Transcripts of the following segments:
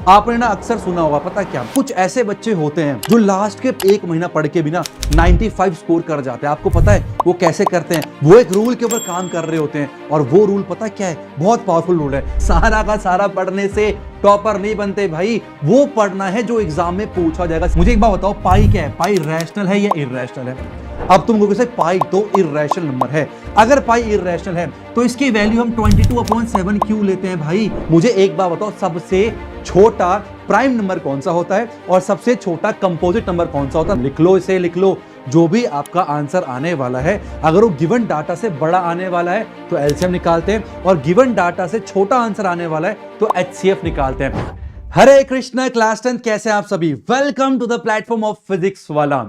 आपने ना अक्सर सुना होगा, पता क्या, कुछ ऐसे बच्चे होते हैं जो लास्ट के एक महीना पढ़ के भी ना 95 स्कोर कर जाते हैं। आपको पता है वो कैसे करते हैं? वो एक रूल के ऊपर काम कर रहे होते हैं और वो रूल पता क्या है? बहुत पावरफुल रूल है। सारा का सारा पढ़ने से टॉपर नहीं बनते भाई, वो पढ़ना है जो एग्जाम में पूछा जाएगा। मुझे एक बात बताओ, पाई क्या है? पाई रैशनल है या इररेशनल है? अब तुम कहोगे पाई तो इररेशनल नंबर है। अगर पाई इररेशनल है तो इसकी वैल्यू हम 22/7 क्यों लेते हैं भाई? मुझे एक बात बताओ, सबसे छोटा प्राइम नंबर कौन सा होता है और सबसे छोटा कंपोजिट नंबर कौन सा होता है? लिख लो, इसे लिख लो। जो भी आपका आंसर आने वाला है, अगर वो गिवन डाटा से बड़ा आने वाला है तो एलसीएम निकालते हैं, और गिवन डाटा से छोटा आंसर आने वाला है तो एचसीएफ निकालते हैं। हरे कृष्णा, क्लास 10 कैसे हैं आप सभी? Welcome to the platform of Physics Wallah.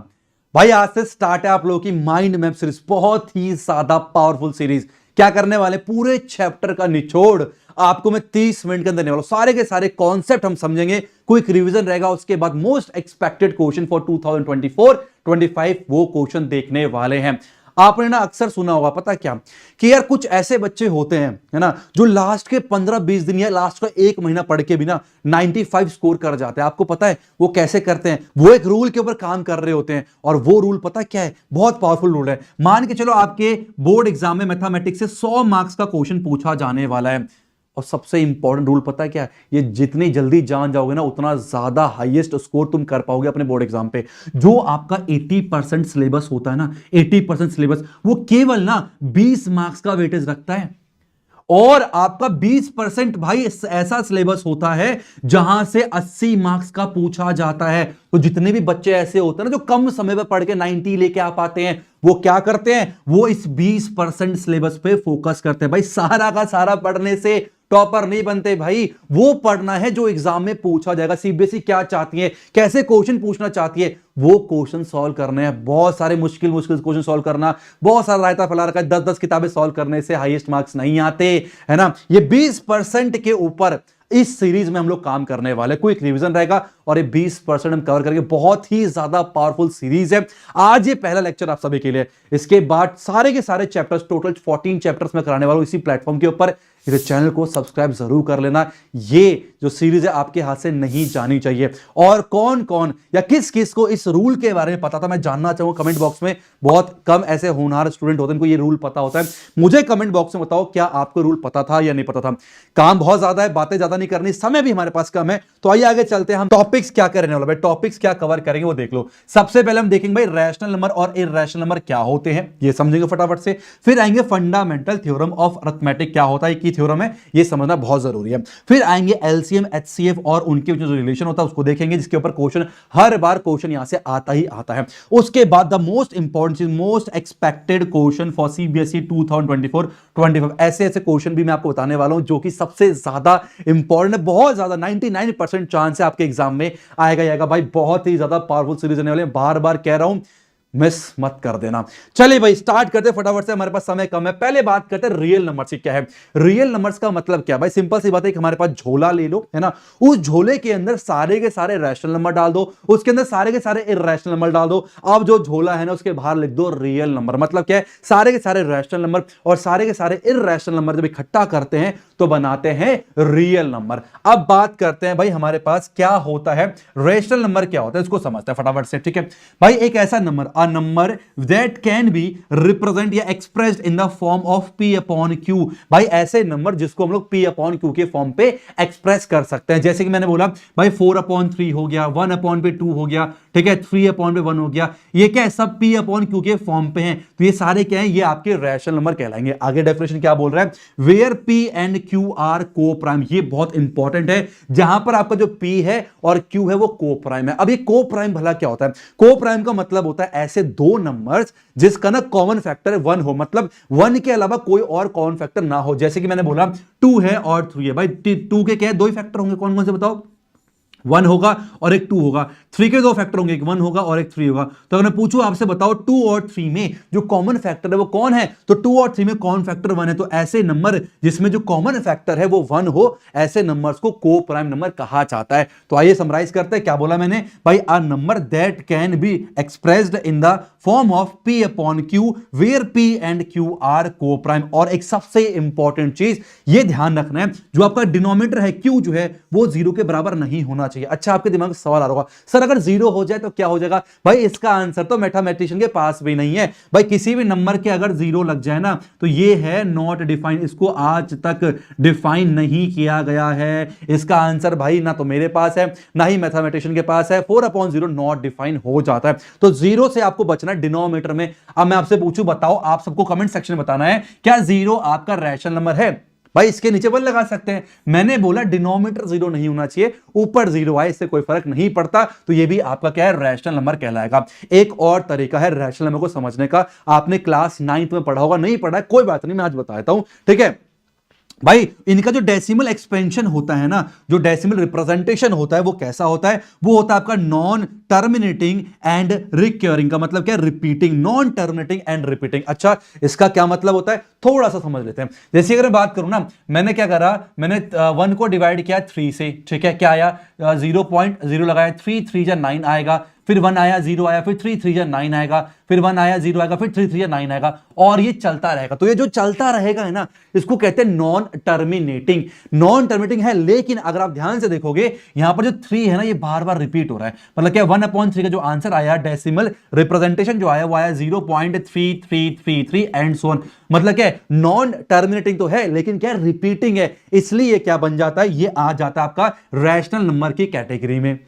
भाई आज से स्टार्ट है आप लोगों की माइंड मैप सीरीज, बहुत ही ज्यादा पावरफुल सीरीज। क्या करने वाले? पूरे चैप्टर का निचोड़ आपको मैं 30 मिनट के अंदर देने वाला हूं। सारे के सारे कॉन्सेप्ट हम समझेंगे, क्विक रिवीजन रहेगा, उसके बाद मोस्ट एक्सपेक्टेड क्वेश्चन फॉर 2024-25 वो क्वेश्चन देखने वाले हैं। आपने ना अक्सर सुना होगा, पता क्या, कि यार कुछ ऐसे बच्चे होते हैं, है ना, जो लास्ट के 15-20 दिन या लास्ट का एक महीना पढ़ के भी ना 95 स्कोर कर जाते हैं। आपको पता है वो कैसे करते हैं? वो एक रूल के ऊपर काम कर रहे होते हैं और वो रूल पता क्या है? बहुत पावरफुल रूल है। मान के चलो आपके बोर्ड एग्जाम में मैथमेटिक्स से 100 मार्क्स का क्वेश्चन पूछा जाने वाला है, और सबसे इंपॉर्टेंट रूल पता है क्या है? ये जितनी जल्दी जान जाओगे ना उतना ज्यादा हाईएस्ट स्कोर तुम कर पाओगे अपने बोर्ड एग्जाम पे। जो आपका 80% सिलेबस होता है ना, 80% सिलेबस वो केवल ना 20 मार्क्स का वेटेज रखता है, और आपका 20% भाई ऐसा सिलेबस होता है जहां से 80 मार्क्स का पूछा जाता है। तो जितने भी बच्चे ऐसे होते हैं ना जो कम समय पर पढ़ के 90 लेके आ पाते हैं, वो क्या करते हैं? वो इस 20% सिलेबस पे फोकस करते हैं। भाई सारा का सारा पढ़ने से टॉपर नहीं बनते भाई, वो पढ़ना है जो एग्जाम में पूछा जाएगा। सीबीएसई क्या चाहती है, कैसे क्वेश्चन पूछना चाहती है, वो क्वेश्चन सॉल्व करने हैं। बहुत सारे मुश्किल क्वेश्चन सॉल्व करना, बहुत सारा रायता फैला रखा है। 10-10 किताबें सॉल्व करने से हाईएस्ट मार्क्स नहीं आते, है ना। ये 20% के ऊपर इस सीरीज में हम लोग काम करने वाले, क्विक रिवीजन रहेगा और ये 20% हम कवर करके, बहुत ही ज्यादा पावरफुल सीरीज है। आज ये पहला लेक्चर आप सभी के लिए, इसके बाद सारे के सारे चैप्टर्स, टोटल 14 चैप्टर्स में कराने वाला हूं इसी प्लेटफॉर्म के ऊपर। इस चैनल को सब्सक्राइब जरूर कर लेना। ये जो सीरीज है आपके हाथ से नहीं जानी चाहिए। और कौन कौन या किस किस को इस रूल के बारे में पता था, मैं जानना चाहूंगा कमेंट बॉक्स में। बहुत कम ऐसे होनहार स्टूडेंट होते हैं इनको ये रूल पता होता है। मुझे कमेंट बॉक्स में बताओ, क्या आपको रूल पता था या नहीं पता था? काम बहुत ज्यादा है, बातें ज्यादा नहीं करनी, समय भी हमारे पास कम है, तो आइए आगे चलते हैं। हम टॉपिक्स क्या करने वाले भाई, टॉपिक्स क्या कवर करेंगे वो देख लो। सबसे पहले हम देखेंगे भाई रैशनल नंबर और इररेशनल नंबर क्या होते हैं, ये समझेंगे फटाफट से। फिर आएंगे फंडामेंटल थ्योरम ऑफ अरिथमेटिक, क्या होता है, की थ्योरम है, ये समझना बहुत जरूरी है। फिर आएंगे एलसीएम, एचसीएफ और उनके जो रिलेशन होता है उसको देखेंगे, जिसके ऊपर क्वेश्चन हर बार क्वेश्चन यहां से आता ही आता है। उसके बाद द मोस्ट इंपॉर्टेंट चीज, most expected question for CBSE 2024-25, ऐसे ऐसे क्वेश्चन भी मैं आपको बताने वाला हूं जो कि सबसे ज्यादा इंपॉर्टेंट है। बहुत ज्यादा 99% चांस है आपके एग्जाम में आएगा भाई। बहुत ही ज्यादा पावरफुल सीरीज रहने वाले, बार बार कह रहा हूं, मिस मत कर देना। चलिए भाई स्टार्ट करते हैं फटाफट से, हमारे पास समय कम है। पहले बात करते हैं रियल नंबर्स की। क्या है रियल नंबर्स का मतलब? क्या भाई, सिंपल सी बात है कि हमारे पास झोला ले लो, है ना, उस झोले के अंदर सारे के सारे रैशनल नंबर डाल दो, उसके अंदर सारे के सारे इररेशनल नंबर डाल दो। अब जो झोला है ना उसके बाहर लिख दो रियल नंबर। मतलब क्या है? सारे के सारे रैशनल नंबर और सारे के सारे इररेशनल नंबर जब इकट्ठा करते हैं तो बनाते हैं रियल नंबर। अब बात करते हैं भाई हमारे पास क्या होता है, रैशनल नंबर क्या होता है, इसको समझते हैं फटाफट से। ठीक है भाई, एक ऐसा number, number that can be represent या expressed in the form of p upon q। भाई ऐसे नंबर जिसको हम लोग p upon q के फॉर्म पे एक्सप्रेस कर सकते हैं। जैसे कि मैंने बोला भाई 4/3 हो गया, 1/2 हो गया, ठीक है, 3/1 हो गया। ये क्या है? सब p upon q के फॉर्म पे हैं, तो ये सारे क्या है? ये आपके रैशनल नंबर कहलाएंगे। आगे डेफिनेशन क्या बोल रहा है? Where p and q are coprime. ये बहुत इंपॉर्टेंट है, जहां पर आपका जो p है और q है वो को प्राइम है। अब ये को प्राइम भला क्या होता है? को प्राइम का मतलब होता है ऐसे दो नंबर्स जिसका ना कॉमन फैक्टर 1 हो, मतलब 1 के अलावा कोई और कॉमन फैक्टर ना हो। जैसे कि मैंने बोला 2 है और 3 है। भाई 2 के क्या है? दो ही फैक्टर होंगे, कौन कौन से बताओ? 1 होगा और एक 2 होगा। 3 के दो फैक्टर होंगे, एक 1 होगा और एक 3 होगा। तो अगर मैं पूछूं आपसे, बताओ 2 और 3 में जो कॉमन फैक्टर है वो कौन है? तो 2 और 3 में कॉमन फैक्टर 1 है। तो ऐसे नंबर जिसमें जो कॉमन फैक्टर है वो 1 हो, ऐसे नंबर्स को को प्राइम नंबर कहा जाता है। तो आइए समराइज करते हैं, क्या बोला मैंने भाई? A number that can be expressed in the form of P upon Q where P and Q are coprime. और एक सबसे इंपॉर्टेंट चीज ये ध्यान रखना है, जो आपका डिनोमिनेटर है Q जो है वो जीरो के बराबर नहीं होना चाहिए। अच्छा, आपके दिमाग में सवाल आ रहा होगा, सर अगर जीरो हो जाए तो क्या हो जाएगा? भाई इसका आंसर तो मैथमेटिशियन के पास भी नहीं है। भाई किसी भी नंबर के अगर जीरो लग जाए ना तो ये है नॉट डिफाइंड, इसको आज तक डिफाइन नहीं किया गया है। इसका आंसर भाई ना तो मेरे पास है ना ही मैथमेटिशियन के पास है, 4/0 नॉट डिफाइन हो जाता है। तो जीरो से आपको बचना डिनोमिनेटर में। अब मैं आपसे पूछूं, बताओ, आप सबको कमेंट सेक्शन में बताना है, क्या जीरो आपका रैशनल नंबर है? भाई इसके नीचे वन लगा सकते हैं। मैंने बोला डिनोमिनेटर जीरो नहीं होना चाहिए, ऊपर जीरो आए इससे कोई फर्क नहीं पड़ता, तो ये भी आपका क्या है, रैशनल नंबर कहलाएगा। एक और तरीका है रैशनल नंबर को समझने का, आपने क्लास 9th में पढ़ा होगा, नहीं पढ़ा है कोई बात नहीं, मैं आज बता देता हूं, ठीक है। भाई इनका जो डेसिमल एक्सपेंशन होता है ना, जो डेसिमल रिप्रेजेंटेशन होता है वो कैसा होता है? वो होता है आपका नॉन टर्मिनेटिंग एंड रिकरिंग। का मतलब क्या? Repeating. Non terminating and repeating. अच्छा, इसका क्या मतलब होता है थोड़ा सा समझ लेते हैं। जैसे अगर मैं बात करूं ना, मैंने क्या करा, मैंने 1 को डिवाइड किया 3 से, ठीक है, क्या आया 0.0 लगाया, 3 3 जा 9 आएगा, फिर 1 आया 0 आया, फिर 3 3 जा 9 आएगा, फिर 1 आया 0 आएगा, फिर 3 3 जा 9 आएगा, और ये चलता रहेगा। तो ये जो चलता रहेगा है ना, इसको कहते हैं नॉन टर्मिनेटिंग। नॉन टर्मिनेटिंग है, लेकिन अगर आप ध्यान से देखोगे यहां पर जो 3 है ना, ये बार बार रिपीट हो रहा है। मतलब क्या, 1/3 का जो आंसर आया, डेसिमल रिप्रेजेंटेशन जो आया वो आया 0.3333 एंड सो ऑन। मतलब क्या है, नॉन टर्मिनेटिंग तो है लेकिन क्या रिपीटिंग है, इसलिए क्या बन जाता है, ये आ जाता है आपका रैशनल नंबर की कैटेगरी में।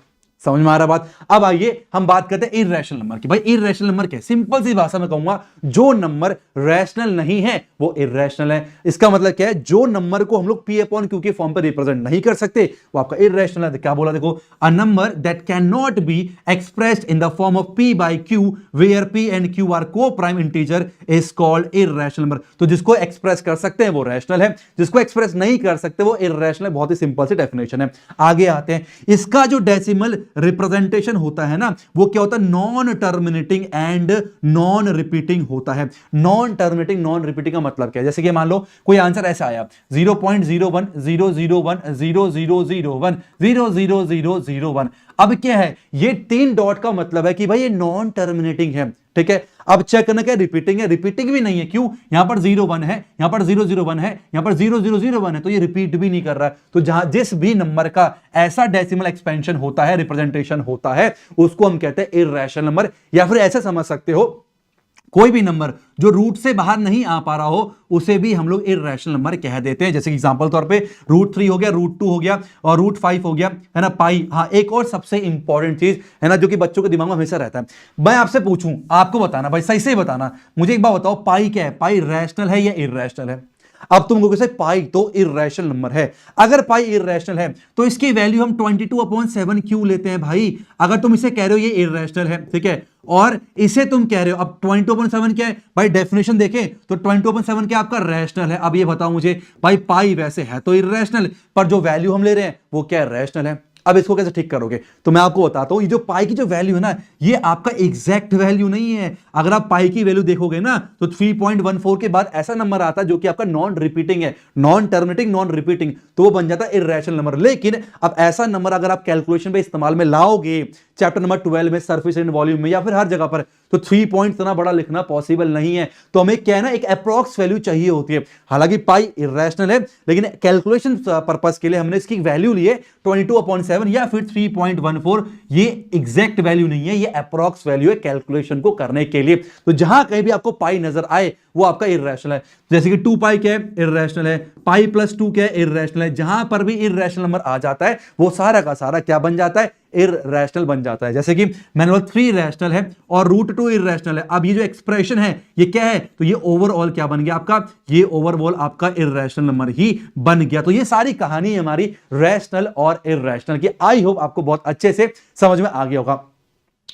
समझ में आ रहा बात? अब आइए हम बात करते हैं इर्रेशनल नंबर की। भाई इर्रेशनल नंबर क्या है? सिंपल सी भाषा में कहूंगा, जो नंबर रैशनल नहीं है वो इर्रेशनल है। इसका मतलब क्या है, जो नंबर को हम लोग P अपॉन Q के फॉर्म पर रिप्रेजेंट नहीं कर सकते वो आपका इर्रेशनल है। क्या बोला देखो, a number that can not be expressed in the form of P by Q where P and Q are coprime integer is called irrational number. तो जिसको एक्सप्रेस कर सकते हैं वो रैशनल है, जिसको एक्सप्रेस नहीं कर सकते वो इर्रेशनल है। बहुत ही सिंपल सी डेफिनेशन है। आगे आते हैं, इसका जो डेसिमल रिप्रेजेंटेशन होता है ना, वो क्या होता है, non terminating and non repeating होता है। नॉन टर्मिनेटिंग नॉन रिपीटिंग का मतलब क्या है? जैसे कि मान लो कोई आंसर ऐसा आया 0.010010001000001। अब क्या है, ये 3 डॉट का मतलब है कि भाई ये नॉन टर्मिनेटिंग है, ठीक है। अब चेक करना क्या रिपीटिंग है, रिपीटिंग भी नहीं है। क्यों? यहां पर 0 1 है, यहां पर 0 0 1 है, यहां पर 0 0 0 1 है, तो ये रिपीट भी नहीं कर रहा है। तो जहां जिस भी नंबर का ऐसा डेसिमल एक्सपेंशन होता है, रिप्रेजेंटेशन होता है, उसको हम कहते हैं इर्रेशनल नंबर। या फिर ऐसे समझ सकते हो, कोई भी नंबर जो रूट से बाहर नहीं आ पा रहा हो उसे भी हम लोग इर्रेशनल नंबर कह देते हैं। जैसे एग्जांपल तौर पे √3 हो गया, √2 हो गया और √5 हो गया, है ना, पाई। हाँ, एक और सबसे इंपॉर्टेंट चीज है ना, जो कि बच्चों के दिमाग में हमेशा रहता है, मैं आपसे पूछूं, आपको बताना भाई, सही से बताना मुझे एक बात बताओ, पाई क्या है? पाई रैशनल है या इर्रेशनल है? अब तुम कहोगे सर पाई तो इर्रेशनल नंबर है। अगर पाई इर्रेशनल है तो इसकी वैल्यू हम 22/7 क्यों लेते हैं भाई? अगर तुम इसे कह रहे हो ये इर्रेशनल है, ठीक है, और इसे तुम कह रहे हो, अब 22/7 क्या है भाई? डेफिनेशन देखें तो 22/7 क्या आपका रैशनल है। अब ये बताओ मुझे भाई, पाई वैसे है तो इर्रेशनल, पर जो वैल्यू हम ले रहे हैं वो क्या है? रैशनल है। अब इसको कैसे ठीक करोगे? तो मैं आपको बताता हूं, ये जो पाई की जो वैल्यू है ना, ये आपका एग्जैक्ट वैल्यू नहीं है। अगर आप पाई की वैल्यू देखोगे ना तो 3.14 के बाद ऐसा नंबर आता है जो कि आपका नॉन रिपीटिंग है, नॉन टर्मिनेटिंग नॉन रिपीटिंग, तो वो बन जाता है इर्रेशनल नंबर। लेकिन अब ऐसा नंबर अगर आप कैलकुलेशन पे इस्तेमाल में लाओगे, चैप्टर नंबर 12 में, सरफेस एंड वॉल्यूम में, या फिर हर जगह पर, तो 3 पॉइंट इतना बड़ा लिखना पॉसिबल नहीं है। तो हमें क्या है ना, एक अप्रॉक्स वैल्यू चाहिए होती है। हालांकि पाई इर्रेशनल है, लेकिन कैलकुलेशन पर्पस के लिए हमने इसकी वैल्यू ली है 22/7 या फिर 3.14। ये एग्जैक्ट वैल्यू नहीं है, ये अप्रॉक्स वैल्यू है कैलकुलेशन को करने के लिए। तो जहां कहीं भी आपको पाई नजर आए वो आपका इर्रेशनल है। जैसे कि 2 पाई क्या है? इर्रेशनल है। पाई +2 क्या है? इर्रेशनल है। जहां पर भी इर्रेशनल नंबर आ जाता है वो सारा का सारा क्या बन जाता है? इर्रेशनल बन जाता है। जैसे कि मैंने बोला 3 रैशनल है और √2 इर्रेशनल है। अब ये जो एक्सप्रेशन है ये क्या है? तो ये ओवरऑल क्या बन गया आपका? ये ओवरऑल आपका इर्रेशनल नंबर ही बन गया। तो ये सारी कहानी हमारी रैशनल और इर्रेशनल की। आई होप आपको बहुत अच्छे से समझ में आ गया होगा।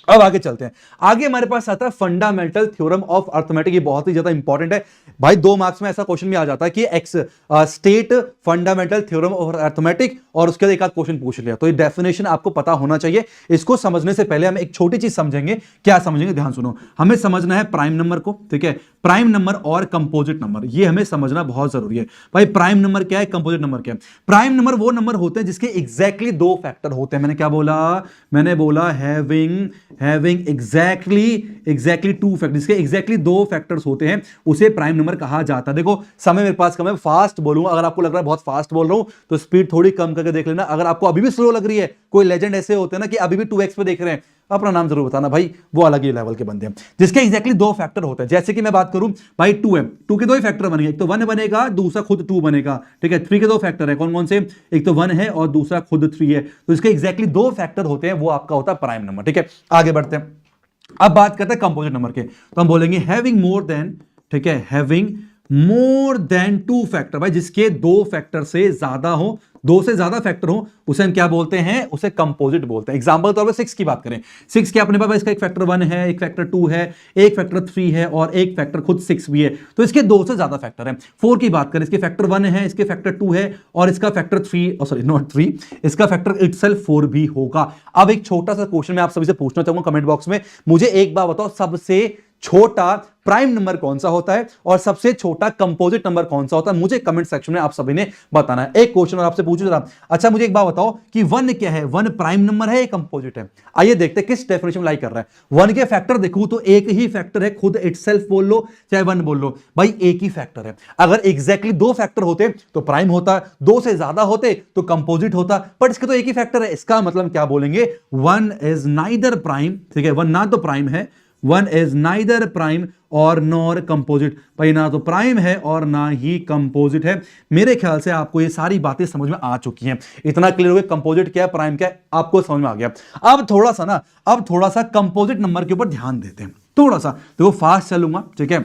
अब आगे चलते हैं। आगे हमारे पास आता है फंडामेंटल थ्योरम ऑफ अर्थमेटिक। ये बहुत ही ज्यादा इंपॉर्टेंट है भाई, 2 मार्क्स में ऐसा क्वेश्चन भी आ जाता है कि state fundamental theorem of arithmetic, और उसके लिए एक आध क्वेश्चन पूछ लिया। तो ये डेफिनेशन आपको पता होना चाहिए। इसको समझने से पहले हम एक छोटी चीज समझेंगे। क्या समझेंगे? ध्यान सुनो। हमें समझना है प्राइम नंबर को, ठीक है, प्राइम नंबर और कंपोजिट नंबर, ये हमें समझना बहुत जरूरी है। भाई प्राइम नंबर क्या है, कंपोजिट नंबर क्या है? प्राइम नंबर वो नंबर होते हैं जिसके एग्जैक्टली 2 फैक्टर होते हैं। मैंने क्या बोला? मैंने बोला having having exactly two factor, जिसके एग्जैक्टली दो फैक्टर्स होते हैं उसे प्राइम नंबर कहा जाता है। देखो समय मेरे पास कम है, फास्ट बोलूंगा, अगर आपको लग रहा है बहुत फास्ट बोल रहा हूं तो स्पीड थोड़ी कम करके देख लेना। अगर आपको अभी भी स्लो लग रही है, कोई लेजेंड ऐसे होते हैं ना कि अभी भी 2x पे देख रहे हैं, अपना नाम जरूर बताना भाई, वो अलग ही लेवल के बंदे हैं जिसके एग्जैक्टली दो फैक्टर होते हैं। जैसे कि मैं बात करूं भाई 2 है, 2 के दो ही फैक्टर बनेंगे, एक तो 1 बनेगा, दूसरा खुद 2 बनेगा, ठीक है। 3 के दो फैक्टर है, कौन कौन से, एक तो 1 है और दूसरा खुद 3 है, तो इसके एग्जैक्टली दो फैक्टर होते हैं, वो आपका होता है प्राइम नंबर, ठीक है। आगे बढ़ते हैं, अब बात करते हैं कंपोजिट नंबर के, तो हम बोलेंगे हैविंग मोर देन, ठीक है, हैविंग मोर देन 2 फैक्टर, भाई जिसके दो फैक्टर से ज्यादा हो, दो से ज्यादा फैक्टर हो, उसे हम क्या बोलते हैं, उसे कंपोजिट बोलते हैं। एग्जांपल तौर पे 6 की बात करें, 6 के अपने पास इसका एक फैक्टर 1 है, एक फैक्टर 2 है, एक फैक्टर 3 है और एक फैक्टर खुद 6 भी है, तो इसके दो से ज्यादा फैक्टर है। 4 की बात करें, इसके फैक्टर 1 है, इसके फैक्टर 2 है और इसका फैक्टर 3, सॉरी नॉट 3, इसका फैक्टर इटसेल्फ 4 भी होगा। अब एक छोटा सा क्वेश्चन मैं आप सभी से पूछना चाहूंगा कमेंट बॉक्स में, मुझे एक बात बताओ, सबसे छोटा प्राइम नंबर कौन सा होता है और सबसे छोटा कंपोजिट नंबर कौन सा होता है, मुझे कमेंट सेक्शन में आप सभी ने बताना है। एक क्वेश्चन और आपसे पूछूं जरा, अच्छा मुझे एक बात बताओ कि 1 क्या है, 1 प्राइम नंबर है या कंपोजिट है? आइए देखते हैं किस डेफिनेशन में लाई कर रहा है। 1 के फैक्टर देखूं तो एक ही फैक्टर है, खुद इटसेल्फ बोल लो चाहे 1 बोल लो, भाई एक ही फैक्टर है। अगर एग्जैक्टली दो फैक्टर होते तो प्राइम होता, दो से ज्यादा होते तो कंपोजिट होता, पर इसके तो एक ही फैक्टर है, इसका मतलब क्या बोलेंगे, 1 इज नाइदर प्राइम, ठीक है, 1 ना तो प्राइम है, 1 इज नाइदर प्राइम और नॉर कंपोजिट, भाई ना तो प्राइम है और ना ही कंपोजिट है। मेरे ख्याल से आपको ये सारी बातें समझ में आ चुकी हैं, इतना क्लियर हो गया कंपोजिट क्या है, प्राइम क्या है, आपको समझ में आ गया। अब थोड़ा सा कंपोजिट नंबर के ऊपर ध्यान देते हैं, थोड़ा सा तो फास्ट चलूंगा, ठीक है,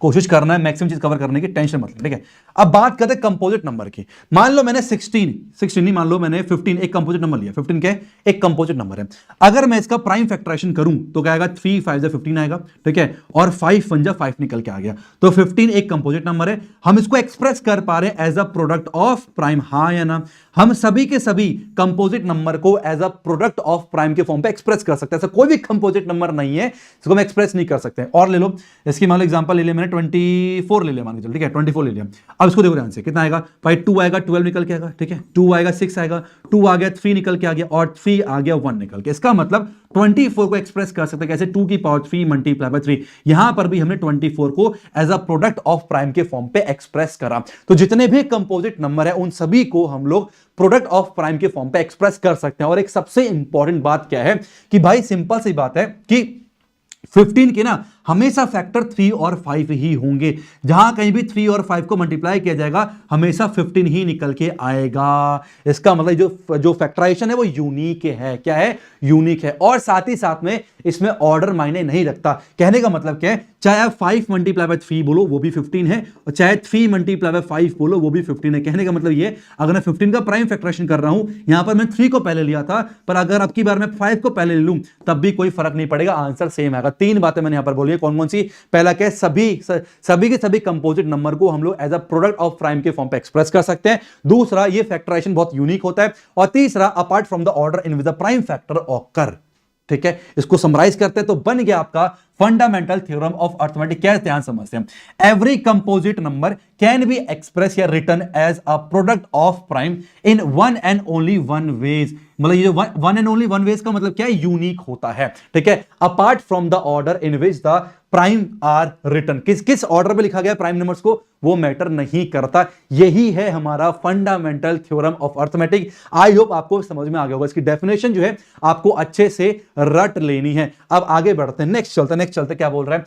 कोशिश करना है मैक्सिमम चीज कवर करने की, टेंशन मत लो, ठीक है। अब बात करते हैं कंपोजिट नंबर की। मान लो मैंने 16 नहीं, मान लो मैंने 15 एक कंपोजिट नंबर लिया, 15 क्या है, एक कंपोजिट नंबर है। अगर मैं इसका प्राइम फैक्टराइजेशन करूं तो क्या आएगा, 3 5 जा 15 आएगा, ठीक है, और 5 1 जा 5 निकल के आ गया, तो 15 एक कंपोजिट नंबर है। हम इसको एक्सप्रेस कर पा रहे हैं as a product of prime, हाँ या ना? हम सभी के सभी कंपोजिट नंबर को as a product of prime के फॉर्म पे एक्सप्रेस कर सकते हैं, ऐसा कोई भी कंपोजिट नंबर नहीं है इसको हम एक्सप्रेस नहीं कर सकते। और ले लो, इसकी मान लो एग्जांपल ले लिया मैंने, 24 ले लिया, मान के चलो, ठीक है, 24 ले लिया। अब इसको देखो ध्यान से, कितना आएगा भाई, 2 आएगा, 12 निकल के आएगा, ठीक है, 2 आएगा, 6 आएगा, 2 आ गया, 3 निकल के आ गया और 3 आ गया, 1 निकल के। इसका मतलब 24 को एक्सप्रेस कर सकते हैं कैसे, 2 की पावर 3 मल्टीप्लाई बाय 3। यहां पर भी हमने 24 को as a product of prime के फॉर्म पे एक्सप्रेस करा। तो जितने भी कंपोजिट नंबर है उन सभी को हम लोग प्रोडक्ट ऑफ प्राइम के फॉर्म पे एक्सप्रेस कर सकते हैं। और एक सबसे इंपॉर्टेंट बात क्या है कि भाई सिंपल सी बात है कि 15 के ना हमेशा फैक्टर 3 और 5 ही होंगे, जहां कहीं भी 3 और 5 को मल्टीप्लाई किया जाएगा हमेशा 15 ही निकल के आएगा। इसका मतलब जो फैक्टराइजेशन है वो यूनिक है, क्या है, यूनिक है। और साथ ही साथ में इसमें ऑर्डर मायने नहीं रखता। कहने का मतलब क्या है, चाहे आप 5 मल्टीप्लाई बाय 3 बोलो वो भी 15 है, और चाहे 3 मल्टीप्लाई बाय 5 बोलो वो भी 15 है। कहने का मतलब ये, अगर मैं 15 का प्राइम फैक्टराइजेशन कर रहा हूं, यहां पर मैं 3 को पहले लिया था, पर अगर अब की बार मैं 5 को पहले ले लूं तब भी कोई फर्क नहीं पड़ेगा, आंसर सेम आएगा। 3 बातें मैंने यहां पर बोली, कौन कौन सी, पहला क्या है, सभी के सभी कंपोजिट नंबर को हम लोग as a product of prime के फॉर्म पे एक्सप्रेस कर सकते हैं। दूसरा, ये फैक्टराइजेशन बहुत यूनिक होता है। और तीसरा, apart from the order in which the prime factor occur, ठीक है। इसको समराइज करते हैं तो बन गया आपका फंडामेंटल थ्योरम ऑफ अर्थमेटिक। क्या ध्यान समझते हैं, every composite number can be express या written as a product of prime in one and only one ways. मतलब ये जो one and only one ways का मतलब क्या है, यूनिक होता है, ठीक है। Apart from the order in which the prime are written, किस ऑर्डर में लिखा गया प्राइम नंबर्स को वो मैटर नहीं करता। यही है हमारा fundamental theorem of arithmetic. I hope आपको समझ में आ गया होगा। इसकी डेफिनेशन जो है आपको अच्छे से रट लेनी है। अब आगे बढ़ते हैं, नेक्स्ट चलते क्या बोल रहा है।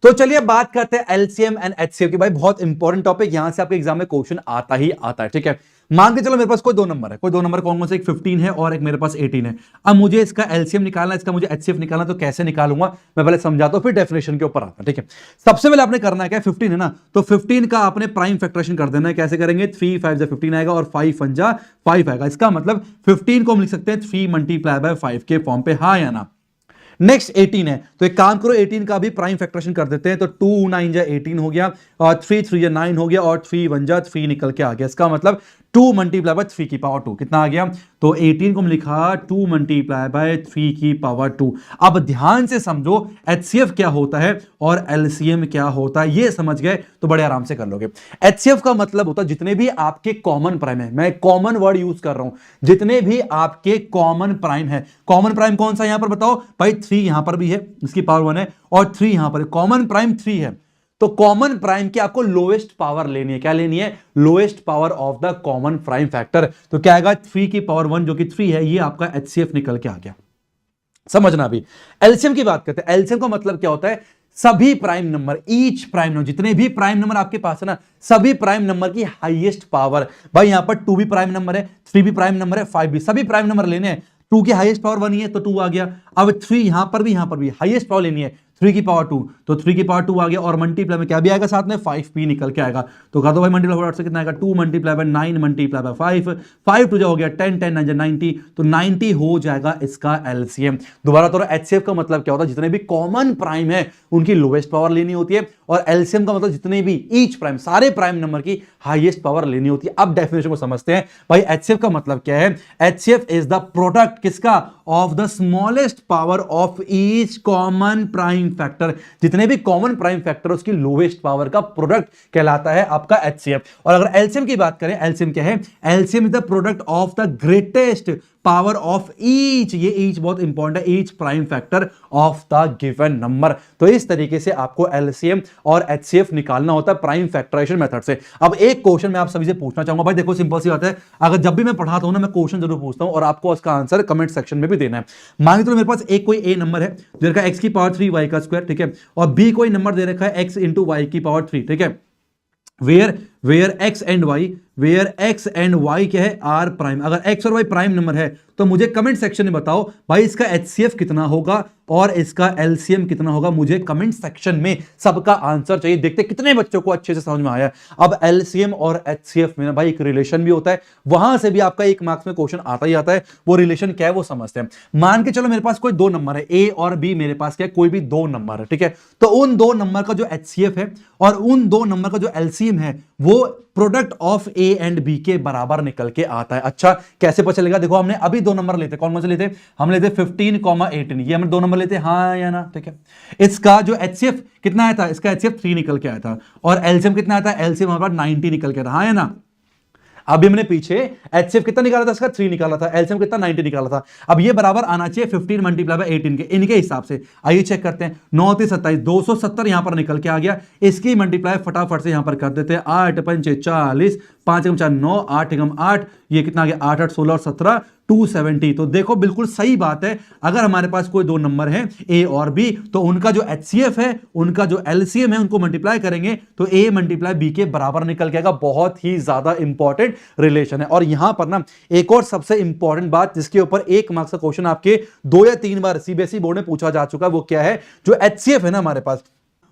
तो चलिए बात करते हैं एलसीएम एंड एचसीएफ की। भाई बहुत इंपॉर्टेंट टॉपिक, यहां से आपके एग्जाम में क्वेश्चन आता ही आता है, ठीक है। मान के चलो मेरे पास कोई दो नंबर है, कौन कौन से, एक 15 है और एक मेरे पास 18 है। अब मुझे इसका एलसीएम निकालना, इसका मुझे एचसीएफ निकालना, तो कैसे निकालूंगा मैं पहले समझाता हूं, फिर डेफिनेशन के ऊपर आता है, ठीक है। सबसे पहले आपने करना है क्या, 15 है ना, तो 15 का आपने प्राइम फैक्टराइजेशन कर देना है। कैसे करेंगे, 3 5 जा 15 आएगा और 5 1 जा 5 आएगा। इसका मतलब 15 को हम लिख सकते हैं 3 मल्टीप्लाई बाय 5 के फॉर्म पे, हाँ या ना। नेक्स्ट 18 है, तो एक काम करो 18 का भी प्राइम फैक्टरेशन कर देते हैं। तो 2 9 जा 18 हो गया और 3 3 जा 9 हो गया और 3 1 जा 3 निकल के आ गया। इसका मतलब 2 मल्टीप्लाई बाय 3 की पावर 2 कितना आ गया? तो 18 को हम लिखा 2 मल्टीप्लाई बाय 3 की पावर 2। अब ध्यान से समझो एचसीएफ क्या होता है और एलसीएम क्या होता है, ये समझ गए तो बड़े आराम से कर लोगे। एचसीएफ का मतलब होता है जितने भी आपके कॉमन प्राइम है, मैं कॉमन वर्ड यूज कर रहा हूं, जितने भी आपके कॉमन प्राइम है। कॉमन प्राइम कौन सा यहां पर बताओ भाई? 3 यहां पर भी है, इसकी पावर 1 है और 3 यहां पर, कॉमन प्राइम 3 है। तो कॉमन प्राइम की आपको लोएस्ट पावर लेनी है। क्या लेनी है? Lowest power of the common prime factor. तो क्या आएगा? 3 की पावर 1 जो कि 3 है, ये आपका एचसीएफ निकल के आ गया। समझना। अभी एलसीएम की बात करते हैं। एलसीएम का मतलब क्या होता है? सभी prime number, each prime number, जितने भी प्राइम नंबर आपके पास है ना, सभी प्राइम नंबर की हाईएस्ट पावर। भाई यहां पर 2 भी प्राइम नंबर है, 3 भी प्राइम नंबर है, 5 भी, सभी प्राइम नंबर लेने हैं। 2 की हाईएस्ट पावर 1 ही है तो 2 आ गया। अब 3 यहां पर भी हाईएस्ट पावर लेनी है, 3 की पावर 2, तो 3 की पावर 2 आ गया और मल्टीप्लाई में क्या भी आएगा? साथ में 5p निकल के आएगा। तो कर दो भाई मल्टीप्लाई बाय 8 से कितना आएगा? 2 मल्टीप्लाई बाय 9 मल्टीप्लाई बाय 5, 5 2 हो गया 10, 10 9 90, तो 90 हो जाएगा इसका एलसीएम। दोबारा तो एचसीएफ का मतलब क्या होता है? जितने भी कॉमन प्राइम है उनकी लोएस्ट पावर लेनी होती है, और एलसीएम का मतलब जितने भी ईच प्राइम, सारे प्राइम नंबर की हाईएस्ट पावर लेनी होती है। अब डेफिनेशन को समझते हैं भाई। एचसीएफ का मतलब क्या है? एचसीएफ इज द प्रोडक्ट किसका? Of the smallest power of each common prime factor. जितने भी कॉमन प्राइम फैक्टर उसकी लोएस्ट पावर का प्रोडक्ट कहलाता है आपका एचसीएफ। और अगर एलसीएम की बात करें, एलसीएम क्या है? LCM is the product of the greatest power of each, ये ईच बहुत इंपॉर्टेंट है, each prime factor of the given number. तो इस तरीके से आपको एलसीएम और एचसीएफ निकालना होता है प्राइम फैक्टराइजेशन मेथड से। अब एक क्वेश्चन मैं आप सभी से पूछना चाहूंगा भाई। देखो सिंपल सी बात है, अगर जब भी मैं पढ़ाता हूं ना, मैं क्वेश्चन जरूर पूछता हूं और आपको उसका आंसर कमेंट सेक्शन में भी देना है। मान लो मेरे पास एक कोई ए नंबर है जो रखा x की पावर 3 y का स्क्वायर, ठीक है, और बी कोई नंबर दे रखा है x इंटू वाई की पावर 3, ठीक है, वेयर x एंड y क्या है? r prime. अगर x और y प्राइम नंबर है तो मुझे कमेंट सेक्शन में बताओ भाई इसका एचसीएफ कितना होगा और इसका एलसीएम कितना होगा। मुझे कमेंट सेक्शन में सबका आंसर चाहिए। देखते कितने बच्चों को अच्छे से समझ में आया। अब एलसीएम और एचसीएफ में ना भाई एक रिलेशन भी होता है, वहां से भी आपका 1 मार्क्स में क्वेश्चन आता ही आता है। वो रिलेशन क्या है वो समझते हैं। मान के चलो मेरे पास कोई 2 नंबर है, ए और बी, मेरे पास क्या है? कोई भी 2 नंबर है, ठीक है। तो उन 2 नंबर का जो एचसीएफ है और उन 2 नंबर का जो एलसीएम है वो product of A and B के बराबर निकल के आता है। अच्छा कैसे पता चलेगा? देखो हमने अभी 2 नंबर लेते, कौन से लेते? हम लेते 15, 18, ये हमने 2 नंबर लेते, हाँ या ना? ठीक है। इसका जो एचसीएफ कितना आया था? इसका एचसीएफ 3 निकल के आया था और एलसीएम कितना आता है? एलसीएम हमारे पास 90 निकल के आया था, हाँ या ना? अभी हमने पीछे एचसीएफ कितना निकाला था? इसका 3 निकाला था, एलसीएम कितना? 90 निकाला था। अब ये बराबर आना चाहिए 15 मल्टीप्लाई बाय 18 के, इनके हिसाब से। आइए चेक करते हैं। 9 3 27, 270 यहां पर निकल के आ गया। इसकी मल्टीप्लाई फटाफट से यहां पर कर देते हैं। 8 5 40, 5 4 9, 8 8, ये कितना आ गया? 8 8 16 और 17, 270। तो देखो बिल्कुल सही बात है। अगर हमारे पास कोई 2 नंबर है ए और बी, तो उनका जो एचसीएफ है, उनका जो एलसीएम है, उनको मल्टीप्लाई करेंगे तो ए मल्टीप्लाई बी के बराबर निकल के आएगा। बहुत ही ज्यादा इंपॉर्टेंट रिलेशन है। और यहां पर ना एक और सबसे इंपॉर्टेंट बात, जिसके ऊपर 1 मार्क्स का क्वेश्चन आपके 2 या 3 बार सीबीएसई बोर्ड में पूछा जा चुका है, वो क्या है? जो एचसीएफ है ना हमारे पास,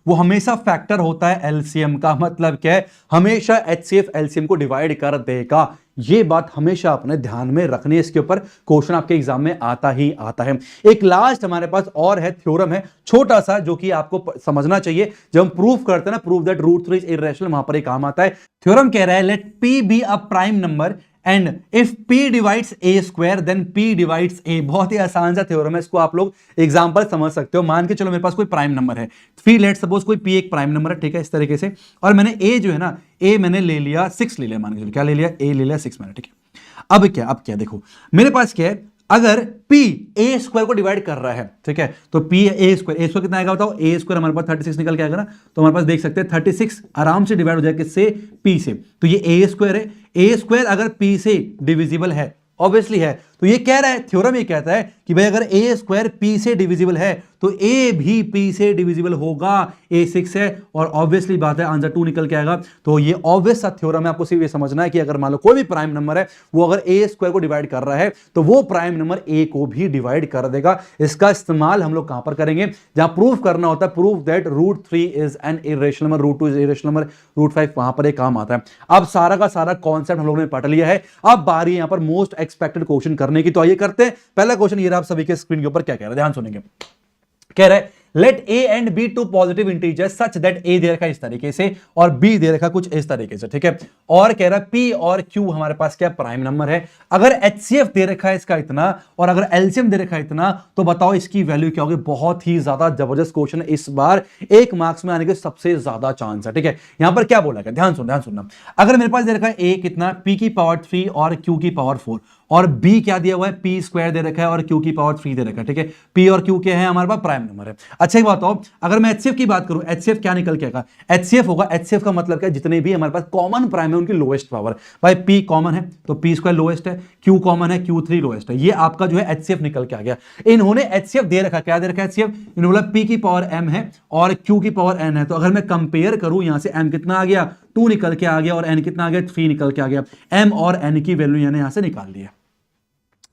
वो हमेशा फैक्टर होता है एलसीएम का। मतलब क्या है? हमेशा एचसीएफ एलसीएम को डिवाइड कर देगा। ये बात हमेशा अपने ध्यान में रखनी है। इसके ऊपर क्वेश्चन आपके एग्जाम में आता ही आता है। एक लास्ट हमारे पास और है, थ्योरम है छोटा सा, जो कि आपको समझना चाहिए। जब हम प्रूफ करते हैं ना, prove that root 3 is irrational, वहां पर एक काम आता है। थ्योरम कह रहा है let p be a prime number and if p divides a square then p divides a। बहुत ही आसान सा थ्योरम है, इसको आप लोग एग्जांपल समझ सकते हो। मान के चलो मेरे पास कोई प्राइम नंबर है, फिर लेट सपोज कोई p एक प्राइम नंबर है, ठीक है, इस तरीके से, और मैंने a जो है ना, a मैंने ले लिया 6 ले लिया, मान के चलो क्या ले लिया? a ले लिया 6 मैंने, ठीक है। अब क्या देखो मेरे पास क्या है, अगर p a स्क्वायर को डिवाइड कर रहा है, ठीक है, तो p a स्क्वायर कितना आएगा बताओ? a स्क्वायर हमारे पास 36 निकल के आएगा ना, तो हमारे पास देख सकते हैं 36 आराम से डिवाइड हो जाएगा किससे? p से। तो ये a स्क्वायर है, a स्क्वायर अगर p से डिविजिबल है, ऑब्वियसली है, तो ये कह रहा है, थ्योरम ये कहता है कि भाई अगर a स्क्वायर p से डिविजिबल है तो a भी p से डिविजिबल होगा। a 6 है और ऑब्वियसली बात है आंसर 2 निकल के आएगा। तो ये ऑब्वियस सा थ्योरम है, आपको सिर्फ ये समझना है कि अगर मान लो कोई भी प्राइम नंबर है, वो अगर a स्क्वायर को डिवाइड कर रहा है तो वो प्राइम नंबर a को भी डिवाइड कर देगा। इसका इस्तेमाल हम लोग कहां पर करेंगे? जहां प्रूफ करना होता है, proof that root 3 is an irrational number, root 2 is irrational number, root 5, वहां पर एक काम आता है। अब सारा का सारा कॉन्सेप्ट हम लोगों ने पढ़ लिया है। अब बारी यहां पर मोस्ट एक्सपेक्टेड क्वेश्चन करने की। तो आइए करते हैं। पहला क्वेश्चन ये रहा, आप सभी के स्क्रीन के ऊपर क्या कह रहा है, ध्यान सुनेंगे। कह रहा है let a and b two positive integers such that a दे रखा है इस तरीके से और बी दे रखा कुछ इस तरीके से, ठीक है। और कह रहा है पी और क्यू हमारे पास क्या प्राइम नंबर है। अगर एचसीएफ दे रखा है इसका इतना और अगर एलसीएम दे रखा है इतना, तो बताओ इसकी वैल्यू क्या होगी। बहुत ही ज्यादा जबरदस्त क्वेश्चन है, इस बार 1 मार्क्स में आने के सबसे ज्यादा चांस है, ठीक है। यहां पर क्या बोला गया, ध्यान सुनना। अगर मेरे पास दे रखा है ए कितना, पी की पावर 3 और क्यू की पावर 4 और बी क्या दिया हुआ है, पी स्क्वायर दे रखा है और क्यू की पावर 3 दे रखा है, ठीक है। पी और क्यू क्या है हमारे पास प्राइम नंबर है। अच्छा एक बात बताओ, अगर मैं एचसीएफ की बात करूं, एचसीएफ क्या निकल के आएगा, एचसीएफ होगा, एचसीएफ का मतलब क्या, जितने भी हमारे पास कॉमन प्राइम है उनकी लोएस्ट पावर। भाई पी कॉमन है तो पी स्क्वायर लोएस्ट है, क्यू कॉमन है क्यू3 लोएस्ट है। ये आपका जो है एचसीएफ निकल के आ गया। इन्होंने एचसीएफ दे रखा, क्या दे रखा है एचसीएफ, इन्होंने पी की पावर m है और क्यू की पावर n है। तो अगर मैं कंपेयर करूं, यहां से m कितना आ गया 2 निकल के आ गया और n कितना आ गया 3 निकल के आ गया। m और n की वैल्यू यहां से निकाल ली है,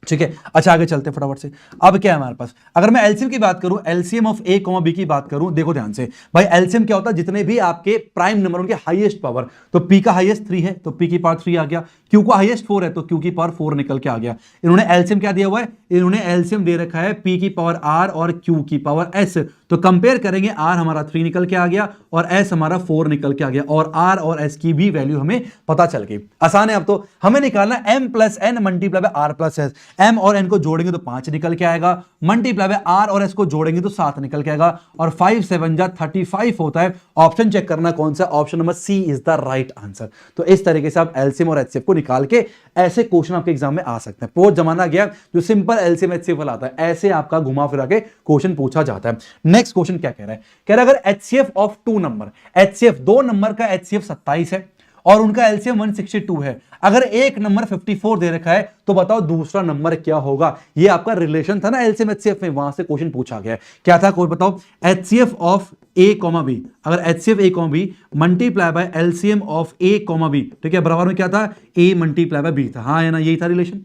ठीक है। अच्छा आगे चलते फटाफट से। अब क्या है हमारे पास, अगर मैं एलसीएम की बात करूं, LCM of A comma B की बात करूं, देखो ध्यान से भाई, एलसीएम क्या होता है, जितने भी आपके प्राइम नंबर उनके हाईएस्ट पावर, तो पी का हाईएस्ट 3 है तो पी की पावर 3 आ गया, क्यू का हाईएस्ट 4 है तो क्यू की पावर 4 निकल के आ गया। इन्होंने एलसीएम क्या दिया हुआ है, इन्होंने एलसीएम दे रखा है पी की पावर आर और क्यू की पावर एस। तो कंपेयर करेंगे, आर हमारा 3 निकल के आ गया और एस हमारा 4 निकल के आ गया और आर और एस की भी वैल्यू हमें पता चल गई। आसान है। अब तो हमें निकालना M plus N multiply by R plus S. M और एन को जोड़ेंगे तो 5 निकल के आएगा, मल्टीप्लाई बाय आर और एस को जोड़ेंगे तो 7 निकल के आएगा और 5 7 जा 35 होता है। ऑप्शन चेक करना कौन सा, option number C is the right answer. तो इस तरीके से आप एलसीएम और एचसीएफ को निकाल के ऐसे क्वेश्चन आपके एग्जाम में आ सकते हैं। बहुत जमाना गया जो सिंपल एलसीएम एचसीएफ वाला आता है, ऐसे आपका घुमा फिरा के क्वेश्चन पूछा जाता है। नेक्स्ट क्वेश्चन क्या कह रहा है, कह रहा है अगर HCF of 2 number, HCF 2 number का एचसीएफ 27 है और उनका एलसीएम 162 है, अगर एक नंबर 54 दे रखा है तो बताओ दूसरा नंबर क्या होगा। ये आपका रिलेशन था ना एलसीएम एचसीएफ में, वहां से क्वेश्चन पूछा गया है। क्या था, कोई बताओ, HCF of A comma b, अगर HCF a comma b multiply by LCM of A comma b, ठीक है, बराबर में क्या था, ए मल्टीप्लाई बाय बी था। हाँ है ना, यही था रिलेशन।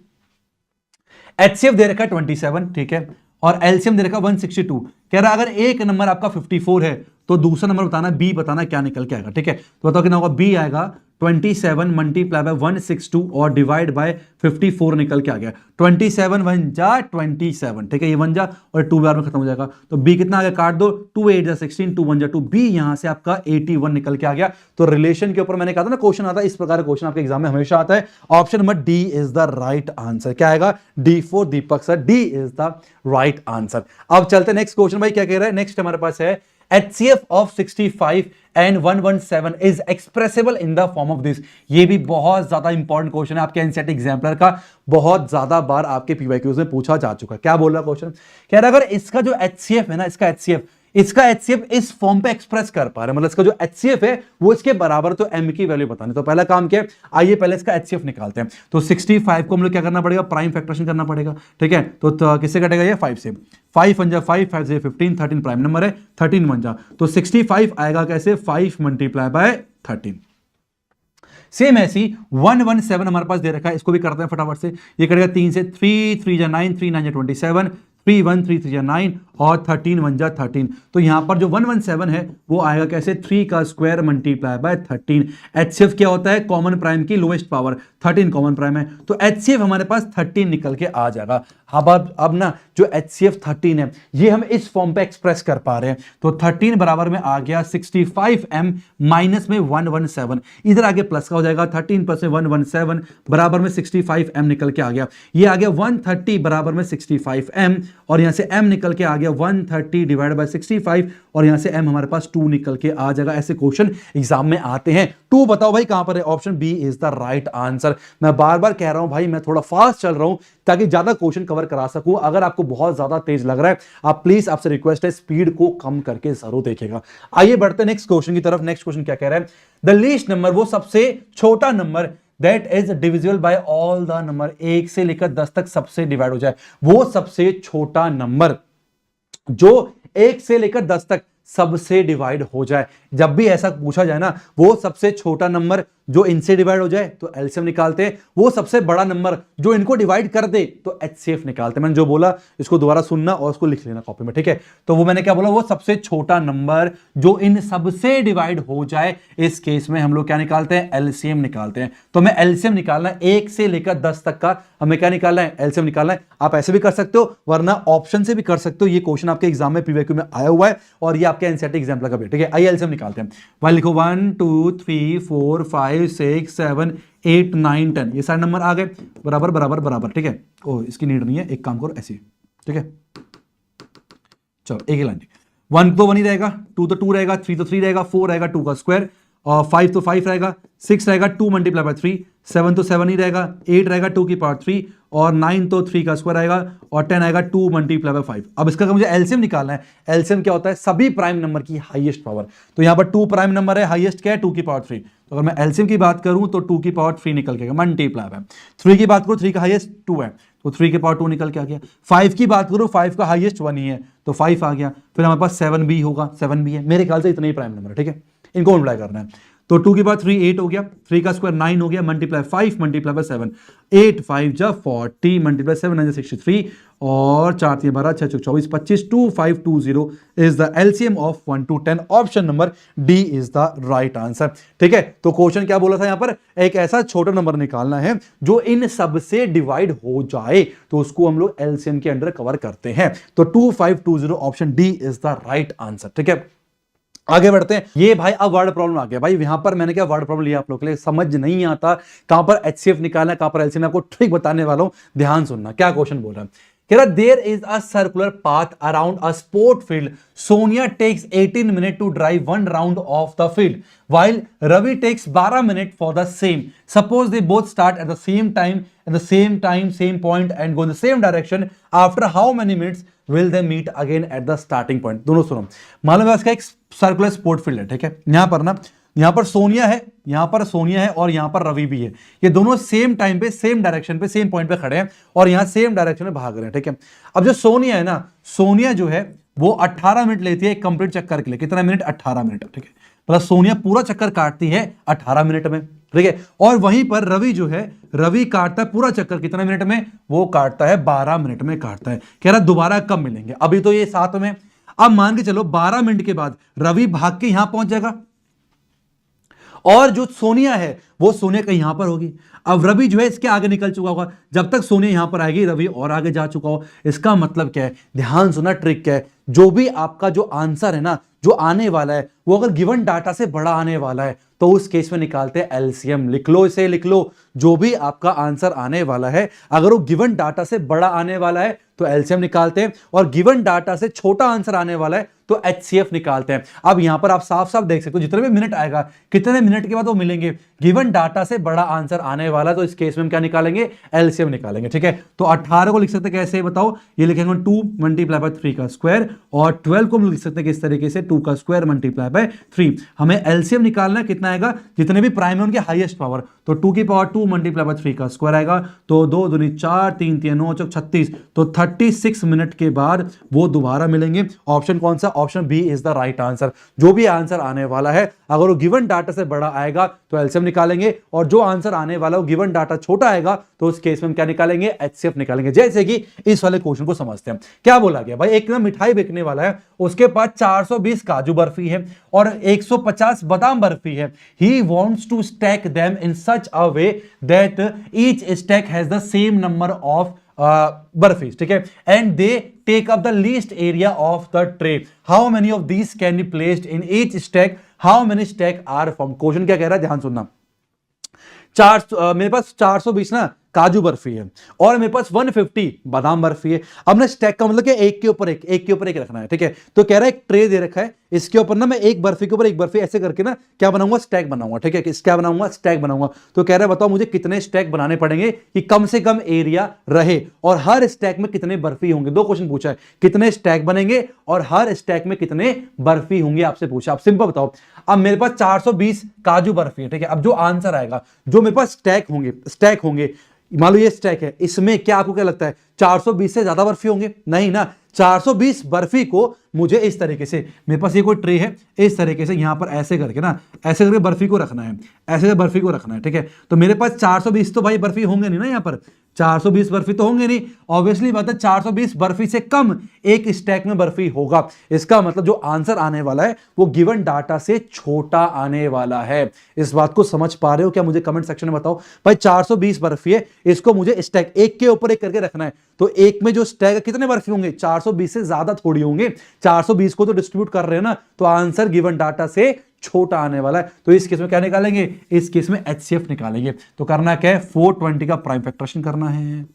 एचसीएफ दे रखा है 27, ठीक है, और एलसीएम दे रखा 162। कह रहा अगर एक नंबर आपका 54 है तो दूसरा नंबर बताना, बी बताना क्या निकल के आएगा, ठीक है। तो बताओ कितना होगा, बी आएगा 27 मल्टीप्लाई बाय 162 और डिवाइड बाय 54 निकल के आ गया। 27 1 जा 27, ठीक है, ये 1 जा और 2 बार में खत्म हो जाएगा। तो बी कितना आ गया, काट दो, 2 8 जा 16, 2 1 जा 2, बी यहां से आपका 81 निकल के आ गया। तो रिलेशन के ऊपर मैंने कहा था ना क्वेश्चन आता है, इस प्रकार क्वेश्चन आपके एग्जाम में हमेशा आता है। Option number D is the right answer. क्या आएगा, D for Deepak sir, D is the right answer. अब चलते नेक्स्ट क्वेश्चन, भाई क्या कह रहा है, नेक्स्ट हमारे पास है HCF of 65 and 117 is expressible in the form of this। ये भी बहुत ज्यादा इंपॉर्टेंट क्वेश्चन है आपके एनसीईआरटी एग्जाम्पलर का, बहुत ज्यादा बार आपके पीवाईक्यूज में पूछा जा चुका है। क्या बोल रहा है क्वेश्चन, कह रहा है अगर इसका जो HCF है ना, इसका HCF इस फॉर्म पे एक्सप्रेस कर पा रहे हैं, मतलब इसका जो HCF है वो इसके बराबर, तो m की वैल्यू बतानी। तो पहला काम क्या है, आइए पहले इसका HCF निकालते हैं। तो 65 को हम लोग क्या करना पड़ेगा, प्राइम फैक्टरेशन करना पड़ेगा, ठीक है। तो किससे कटेगा ये, 5 से, 5 1 जा 5, 5 से 15, 13 प्राइम नंबर है, 13 1 जा, तो 65 आएगा कैसे, 5 मल्टीप्लाई बाय 13। सेम ऐसी 117 हमारे पास दे रखा है, इसको भी करते हैं फटाफट से। ये करेगा 3 से, 3 3 जा 9, 3 9 जा 27, 3 1 3 3 जा 9 और 13 1 जा 13। तो यहां पर जो 117 है वो आएगा कैसे, 3 का स्क्वायर मल्टीप्लाई बाय 13। HCF क्या होता है, कॉमन प्राइम की लोएस्ट पावर, 13 कॉमन प्राइम है, तो HCF हमारे पास 13 निकल के आ जाएगा। अब ना जो HCF 13 है ये हम इस फॉर्म पे एक्सप्रेस कर पा रहे हैं। तो 13 बराबर में आ गया 65m माइनस में 117, इधर आगे प्लस का हो जाएगा, 13 प्लस में 117 बराबर में 65m निकल के आ गया। ये आ गया 130 बराबर में 65m और यहां से m निकल के आ गया 130 डिवाइड बाय 65 और यहां से m हमारे पास 2 निकल के आ जाएगा। ऐसे क्वेश्चन एग्जाम में आते हैं। 2 बताओ भाई कहां पर है, option B is the right answer. मैं बार बार कह रहा हूं भाई, मैं थोड़ा फास्ट चल रहा हूं ताकि ज्यादा क्वेश्चन कवर करा सकूं। अगर आपको बहुत ज्यादा तेज लग रहा है, आप प्लीज, आपसे रिक्वेस्ट है स्पीड को कम करके जरूर देखिएगा। आइए बढ़ते हैं नेक्स्ट क्वेश्चन की तरफ। नेक्स्ट क्वेश्चन क्या कह रहा है, द लीस्ट नंबर, वो सबसे छोटा number that is divisible by all the number, 1 से लेकर 10 तक सबसे डिवाइड हो जाए, वो सबसे छोटा नंबर जो 1 से लेकर 10 तक सबसे डिवाइड हो जाए। जब भी ऐसा पूछा जाए ना, वो सबसे छोटा नंबर जो इनसे डिवाइड हो जाए तो एलसीएम निकालते हैं, वो सबसे बड़ा नंबर जो इनको डिवाइड कर दे तो एचसीएफ निकालते हैं। मैंने जो बोला इसको दोबारा सुनना और उसको लिख लेना कॉपी में, ठीक है। तो वो मैंने क्या बोला, वो सबसे छोटा नंबर जो इन सबसे डिवाइड हो जाए, इस केस में हम लोग क्या निकालते हैं, एलसीएम निकालते हैं। तो हमें एलसीएम निकालना है 1 से लेकर 10 तक का, हमें क्या निकालना है, एलसीएम निकालना है। आप ऐसे भी कर सकते हो वरना ऑप्शन से भी कर सकते हो, ये क्वेश्चन आपके एग्जाम में पीवाईक्यू में आया हुआ है और ये आपके एनसीईआरटी एग्जाम्पल का भी, ठीक है। आइए एलसीएम निकालते हैं। वहां लिखो 1 2 3 4 5 6 7 8 9 10, ये सारे नंबर आ गए बराबर बराबर बराबर, ठीक है। ओ इसकी नीड नहीं है, एक काम करो ऐसे, ठीक है। चलो एक ही लाइन, 1 तो 1 ही रहेगा, 2 तो 2 रहेगा, 3 तो 3 रहेगा, 4 रहेगा 2 का स्क्वायर, और 5 तो 5 रहेगा, 6 रहेगा 2 मल्टीप्लाई बाय 3, 7 तो 7 ही रहेगा, 8 रहेगा 2 की पावर 3, और 9 तो 3 का स्क्वायर आएगा, और 10 आएगा 2 मल्टीप्लाई बाय 5। अब इसका मुझे एलसीएम निकालना है। एलसीएम क्या होता है, सभी प्राइम नंबर की हाईएस्ट पावर। तो यहां पर 2 प्राइम नंबर है, हाईएस्ट क्या है 2 की पावर 3। तो अगर मैं एलसीएम की बात करूं तो 2 की पावर 3 निकल के मल्टीप्लाई बाय 3 की बात करूं, 3 का हाईएस्ट 2 है तो 3 की पावर 2 निकल के आ गया। 5 की बात करूं, 5 का हाईएस्ट 1 ही है तो 5 आ गया। फिर हमारे पास 7 भी होगा, 7 भी है। मेरे ख्याल से इतने ही प्राइम नंबर है, ठीक है। इनको मल्टीप्लाई करना है तो 2 के बाद 3 8 हो गया, 3 का स्क्वायर 9 हो गया, मल्टीप्लाई 5 मल्टीप्लाई बाय 7, 8 5 जा 40 मल्टीप्लाई 7 9 63, और 4 3 12 6 24 25, 2520 is the LCM of 1 to 10। Option number D is the right answer, ठीक है। तो क्वेश्चन क्या बोला था यहां पर, एक ऐसा छोटा नंबर निकालना है जो इन सब से डिवाइड हो जाए, तो उसको हम लोग एलसीएम के अंडर कवर करते हैं। तो 2520 option D is the right answer, ठीक है। आगे बढ़ते हैं। ये भाई अब वर्ड प्रॉब्लम आ गया भाई, यहां पर मैंने क्या वर्ड प्रॉब्लम लिया आप लोग के लिए, समझ नहीं आता कहां पर एचसीएफ निकालना है, कहां पर एलसीएम, आपको ट्रिक बताने वाला हूं, ध्यान सुनना। क्या क्वेश्चन बोल रहा है, कह रहा there is a circular path around a sport field, Sonia takes 18 minute to drive 1 round of the field while Ravi takes 12 minutes for the same. Suppose they both start at the same time, same point and go in the same direction. After how many minutes will they meet again at the starting point? दोनों सुनो, मालूम है इसका एक circular sport field है, ठीक है। यहां पर ना, यहां पर सोनिया है, यहां पर सोनिया है और यहां पर रवि भी है। ये दोनों सेम टाइम पे, सेम डायरेक्शन पे, सेम पॉइंट पे खड़े हैं और यहां सेम डायरेक्शन में भाग रहे हैं, ठीक है। अब जो सोनिया है ना, सोनिया जो है वो 18 मिनट लेती है एक कंप्लीट चक्कर के लिए। कितना मिनट, 18 मिनट, ठीक है। मतलब सोनिया पूरा चक्कर काटती है 18 मिनट में, ठीक है। और वहीं पर रवि जो है, रवि काटता है पूरा चक्कर कितने मिनट में, वो काटता है 12 मिनट में काटता है। कह रहा दोबारा कब मिलेंगे, अभी तो ये साथ में। अब मान के चलो 12 मिनट के बाद रवि भाग के यहां पहुंच जाएगा और जो सोनिया है वो सोनिया कहीं यहां पर होगी। अब रवि जो है इसके आगे निकल चुका होगा, जब तक सोनिया यहां पर आएगी रवि और आगे जा चुका हो। इसका मतलब क्या है, ध्यान सुना, ट्रिक क्या है, जो भी आपका जो आंसर है ना, जो आने वाला है, वो अगर गिवन डाटा से बड़ा आने वाला है तो उस केस में निकालते हैं एलसीएम। लिख लो, इसे लिख लो, जो भी आपका आंसर आने वाला है अगर वो गिवन डाटा से बड़ा आने वाला है तो एलसीएम निकालते हैं, और गिवन डाटा से छोटा आंसर आने वाला है तो एचसीएफ निकालते हैं। अब यहां पर आप साफ साफ देख सकते हो जितने भी मिनट आएगा, कितने मिनट के बाद वो मिलेंगे, गिवन डाटा से बड़ा आंसर आने वाला है तो इस केस में हम क्या निकालेंगे, एलसीएम निकालेंगे, ठीक है। तो 18 को लिख सकते हैं कैसे बताओ, ये लिखेंगे 2 मल्टीप्लाई बाय 3 का स्क्वायर, और 12 को हम लिख सकते हैं किस तरीके से, 2 का स्क्वायर मल्टीप्लाई बाय 3। हमें एलसीएम निकालना है, कितना आएगा, जितने भी प्राइम है उनके हाईएस्ट पावर, तो 2 की पावर 2 मल्टीप्लाई बाय 3 का स्क्वायर आएगा, तो 2 दूनी 4 3 3 9 चौक 36, तो 36 मिनट के बाद वो दोबारा मिलेंगे। ऑप्शन कौन सा, option B is the right answer. जो भी आंसर आने वाला है अगर वो गिवन डाटा से बड़ा आएगा तो एलसीएम निकालेंगे, और जो आंसर आने वाला है वो गिवन डाटा छोटा आएगा तो उस केस में हम क्या निकालेंगे, एचसीएफ निकालेंगे। जैसे कि इस वाले क्वेश्चन को समझते हैं। क्या बोला गया भाई, एक ना मिठाई बिकने वाला है, उसके पास 420 काजू बर्फी है और 150 बादाम बर्फी है। ही wants to stack them in such a way that each stack has the same number of burfis, ठीक है, and they take up the least area of the tray. How many of these can be placed in each stack? How many stack are formed? Question क्या कह रहा है, ध्यान सुनना। मेरे पास 420 ना काजू बर्फी है और मेरे पास 150 बादाम बर्फी है। अब ना स्टैक का मतलब कि एक के ऊपर एक के ऊपर एक रखना है, ठीक है। तो कह रहा है एक ट्रे दे रखा है, इसके ऊपर ना मैं एक बर्फी के ऊपर एक बर्फी ऐसे करके ना क्या बनाऊंगा, स्टैक बनाऊंगा, ठीक है। क्या बनाऊंगा, स्टैक बनाऊंगा। तो कह रहा है बताओ मुझे कितने स्टैक बनाने पड़ेंगे कि कम से कम एरिया रहे, और हर स्टैक में कितने बर्फी होंगे। दो क्वेश्चन पूछा है, कितने स्टैक बनेंगे और हर स्टैक में कितने बर्फी होंगे, आपसे पूछा। आप सिंपल बताओ। अब मेरे पास 420 काजू बर्फी है, ठीक है। अब जो आंसर आएगा, जो मेरे पास स्टैक होंगे मान लो ये स्टैक है, इसमें क्या आपको क्या लगता है 420 से ज्यादा बर्फी होंगे? नहीं ना। 420 बर्फी को मुझे इस तरीके से, मेरे पास ये कोई ट्रे है, इस तरीके से यहां पर ऐसे करके ना, ऐसे करके बर्फी को रखना है, ऐसे करके बर्फी को रखना है, ठीक है। तो मेरे पास 420 तो भाई बर्फी होंगे नहीं ना, यहां पर 420 बर्फी तो होंगे नहीं, ऑब्वियसली बात है 420 बर्फी से कम एक स्टैक में बर्फी होगा। इसका मतलब जो आंसर आने वाला है वो गिवन डाटा से छोटा आने वाला है। इस बात को समझ पा रहे हो क्या? मुझे कमेंट सेक्शन में बताओ। भाई 420 बर्फी है, इसको मुझे स्टैक एक के ऊपर एक करके रखना है, तो एक में जो स्टैक है कितने बर्फी होंगे? 420 से ज्यादा थोड़ी होंगे, 420 को तो डिस्ट्रीब्यूट कर रहे हैं ना, तो आंसर गिवन डाटा से छोटा आने वाला है। तो इस केस में क्या निकालेंगे? इस केस में HCF निकालेंगे। तो करना क्या है? 420 का प्राइम फैक्टरेशन करना है।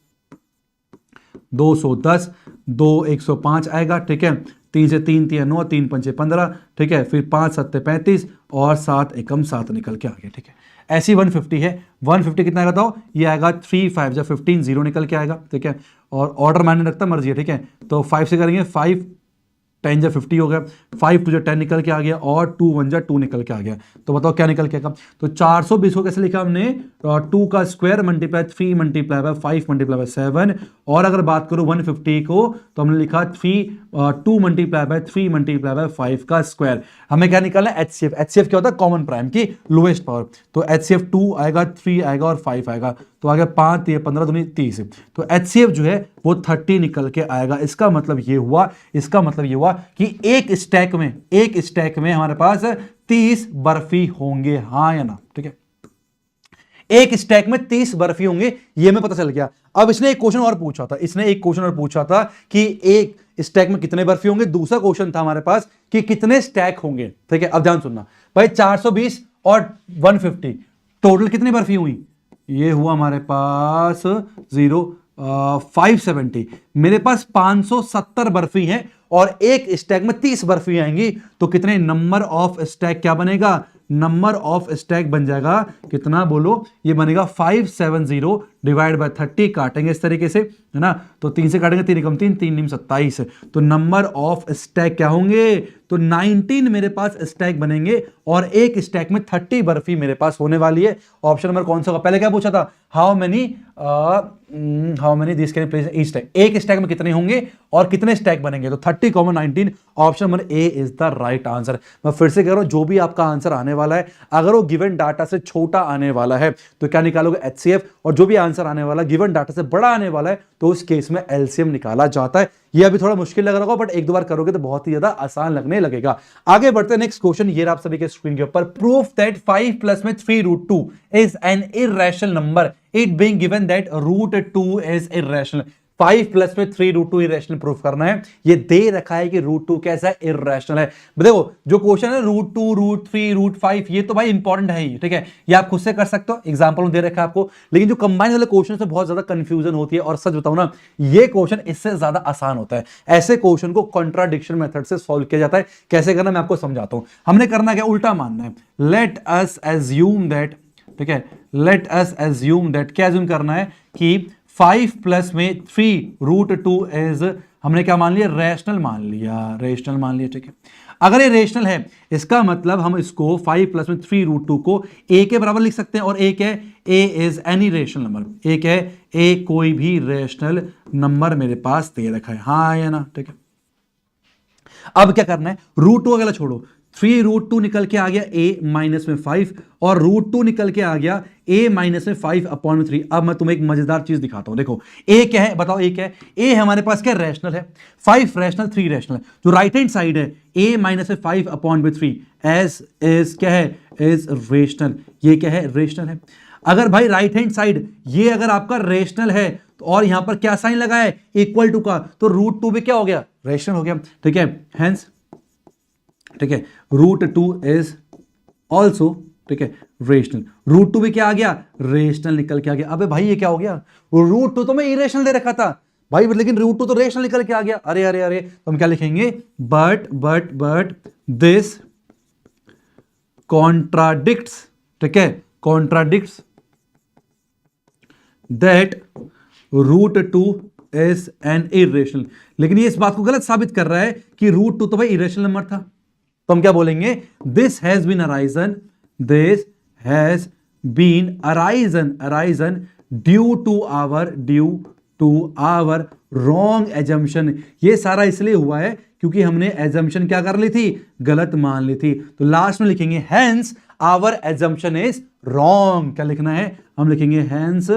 210, 2 105 आएगा, ठीक है। 3 से 3 3 9, 3 5 15, ठीक है। फिर 5 7 35 और 7 एकम 7 निकल के आ गया, ठीक है। ऐसी 150 है, 150 कितना आएगा बताओ? ये आएगा 3 5 जा 15, 0 निकल के आएगा, ठीक है। और ऑर्डर मैंने रखता मर्जी है, ठीक है। तो 5 से करेंगे, 5 10 जा 50 हो गया, 5 2 जा 10 निकल के आ गया, और 2 1 जा 2 निकल के आ गया। तो बताओ क्या निकल के आएगा? तो 420 को कैसे लिखा हमने? 2 का square multiply 3 multiply by 5 multiply by 7, और अगर बात करूं 150 को तो हमने लिखा 2 मल्टीप्लाई बाय 3 मल्टीप्लाई बाय 5 का स्क्वायर। हमें क्या निकालना है? HCF। HCF क्या होता है? कॉमन प्राइम की लोएस्ट पावर। तो HCF 2 आएगा, 3 आएगा और 5 आएगा, तो आ गया 5 3 15 दूनी 30। तो HCF जो है वो 30 निकल के आएगा। इसका मतलब ये हुआ, इसका मतलब ये हुआ कि एक स्टैक में हमारे पास 30 बर्फी होंगे, हाँ या ना? ठीक है, एक स्टैक में 30 बर्फी होंगे, ये हमें पता चल गया। अब इसने एक क्वेश्चन और पूछा था कि एक स्टैक में कितने बर्फी होंगे। दूसरा क्वेश्चन था हमारे पास कि कितने स्टैक होंगे, ठीक है। अब ध्यान सुनना भाई, 420 और 150 टोटल कितनी बर्फी हुई? ये हुआ हमारे पास 570। मेरे पास 570 बर्फी है और एक स्टैक में 30 बर्फी आएंगी, तो कितने नंबर ऑफ स्टैक क्या बनेगा? नंबर ऑफ स्टैक बन जाएगा कितना बोलो? ये बनेगा 570 डिवाइड बाय 30, काटेंगे इस तरीके से, है ना। तो 3 से काटेंगे, 3 कम 3 3 27, तो नंबर ऑफ स्टैक क्या होंगे? तो 19 मेरे पास स्टैक बनेंगे और एक स्टैक में 30 बर्फी मेरे पास होने वाली है। ऑप्शन नंबर कौन सा होगा? पहले क्या पूछा था? How many this can place each stack. एक स्टैक में कितने होंगे और कितने स्टैक बनेंगे? तो 30 19, option number A is the right answer. मैं फिर से कह रहा हूं, जो भी आपका आंसर आने वाला है, अगर वो गिवन डाटा से छोटा आने वाला है तो क्या निकालोगे? HCF, और जो भी आंसर आने वाला गिवन डाटा से बड़ा आने वाला है तो उस केस में LCM निकाला जाता है। ये अभी थोड़ा मुश्किल लग रहा होगा, बट एक दो बार करोगे तो बहुत ही ज्यादा आसान लगने लगेगा। आगे बढ़ते हैं, नेक्स्ट क्वेश्चन ये आप सभी के स्क्रीन के ऊपर। प्रूफ दैट 5 प्लस में 3√2 is an irrational number, it being given that √2 is irrational. 5 plus में 3√2 इरेशनल प्रूफ करना है। ये दे रखा है कि √2 कैसा है? इरेशनल है। देखो जो क्वेश्चन है √2 √3 √5, ये तो भाई इंपॉर्टेंट है ही, ठीक है। ये आप खुद से कर सकते हो, एग्जांपल में दे रखा है आपको। लेकिन जो कंबाइन वाले क्वेश्चन से बहुत ज्यादा कंफ्यूजन होती है, और सच बताऊं ना, ये क्वेश्चन इससे ज्यादा आसान होता है। ऐसे क्वेश्चन को कॉन्ट्राडिक्शन मेथड से सॉल्व किया जाता है। कैसे करना मैं आपको समझाता हूं। हमने करना क्या? उल्टा मानना है। लेट अस एज्यूम दैट, ठीक है, लेट अस एज्यूम दैट, क्या एज्यूम करना है कि 5 प्लस में 3√2 इज, हमने क्या मान लिया? रेशनल मान लिया, ठीक है। अगर ये रेशनल है, इसका मतलब हम इसको 5 प्लस में 3√2 को a के बराबर लिख सकते हैं, और एक है a is any rational number, एक है a कोई भी रेशनल नंबर मेरे पास दे रखा है, हाँ या ना? ठीक है। अब क्या करना है? √2 अगला छोड़ो, 3√2 निकल के आ गया a माइनस में 5, और √2 निकल के आ गया a माइनस में 5/3। अब मैं तुम्हें एक मजेदार चीज दिखाता हूं। देखो a क्या है बताओ? a क्या है? a हमारे पास क्या रैशनल है? 5 रैशनल 3 रैशनल। जो राइट हैंड साइड है a माइनस में 5/3 एज इज क्या है? Is rational. ये क्या है? रेशनल है। अगर भाई राइट हैंड साइड ये अगर आपका रेशनल है, तो और यहां पर क्या साइन लगा है? इक्वल टू का, तो √2 भी क्या हो गया? रेशनल हो गया, ठीक है। हेंस, ठीक है, √2 इज ऑल्सो, ठीक है, रेशनल। √2 भी क्या आ गया? रेशनल निकल के आ गया। अबे भाई ये क्या हो गया? √2 तो मैं इरेशनल दे रखा था भाई, लेकिन √2 तो रेशनल निकल के आ गया। अरे अरे अरे, तो हम क्या लिखेंगे? बट दिस कॉन्ट्राडिक्ट्स, ठीक है, contradicts that √2 is an irrational. लेकिन ये इस बात को गलत साबित कर रहा है कि √2 तो भाई इरेशनल नंबर था। तो हम क्या बोलेंगे? This has been arisen due to our wrong assumption. ये सारा इसलिए हुआ है क्योंकि हमने एजम्पशन क्या कर ली थी, गलत मान ली थी। तो लास्ट में लिखेंगे hence our assumption is wrong. क्या लिखना है, हम लिखेंगे हेंस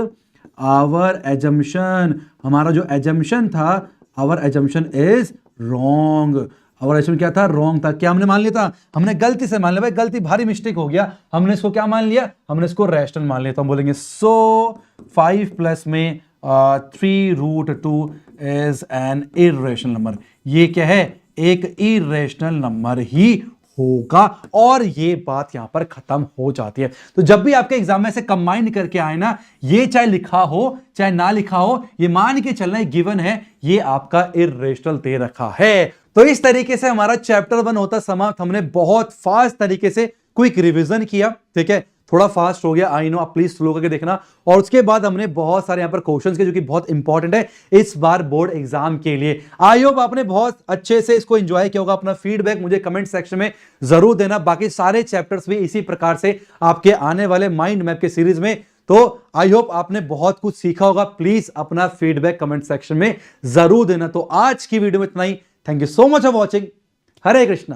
आवर एजम्पशन, हमारा जो एजम्पशन था, our assumption is wrong. Our assumption क्या था, रॉन्ग था। क्या हमने मान लिया था, हमने गलती से मान लिया, भाई गलती भारी मिस्टेक हो गया, हमने इसको क्या मान लिया, हमने इसको रैशनल मान लिया। तो हम बोलेंगे सो 5 प्लस में 3√2 इज एन इर्रेशनल नंबर। ये क्या है, एक इर्रेशनल नंबर ही होगा, और ये बात यहां पर खत्म हो जाती है। तो जब भी आपके एग्जाम में से कंबाइन करके आए ना, ये चाहे लिखा हो चाहे ना लिखा हो, ये मान के चलना है गिवन है, ये आपका इर्रेशनल दे रखा है। तो इस तरीके से हमारा चैप्टर 1 होता समाप्त। हमने बहुत फास्ट तरीके से क्विक रिवीजन किया, ठीक है, थोड़ा फास्ट हो गया, आई नो, आप प्लीज स्लो करके देखना। और उसके बाद हमने बहुत सारे यहां पर क्वेश्चंस के जो कि बहुत इंपॉर्टेंट है इस बार बोर्ड एग्जाम के लिए। आई होप आपने बहुत अच्छे से इसको एंजॉय किया होगा। अपना फीडबैक मुझे कमेंट सेक्शन में जरूर देना। बाकी सारे चैप्टर्स भी इसी प्रकार से आपके आने वाले माइंड मैप के सीरीज में। तो आई होप आपने बहुत कुछ सीखा होगा। प्लीज अपना फीडबैक कमेंट सेक्शन में जरूर देना। तो आज की वीडियो में इतना ही। Thank you so much for watching. Hare Krishna.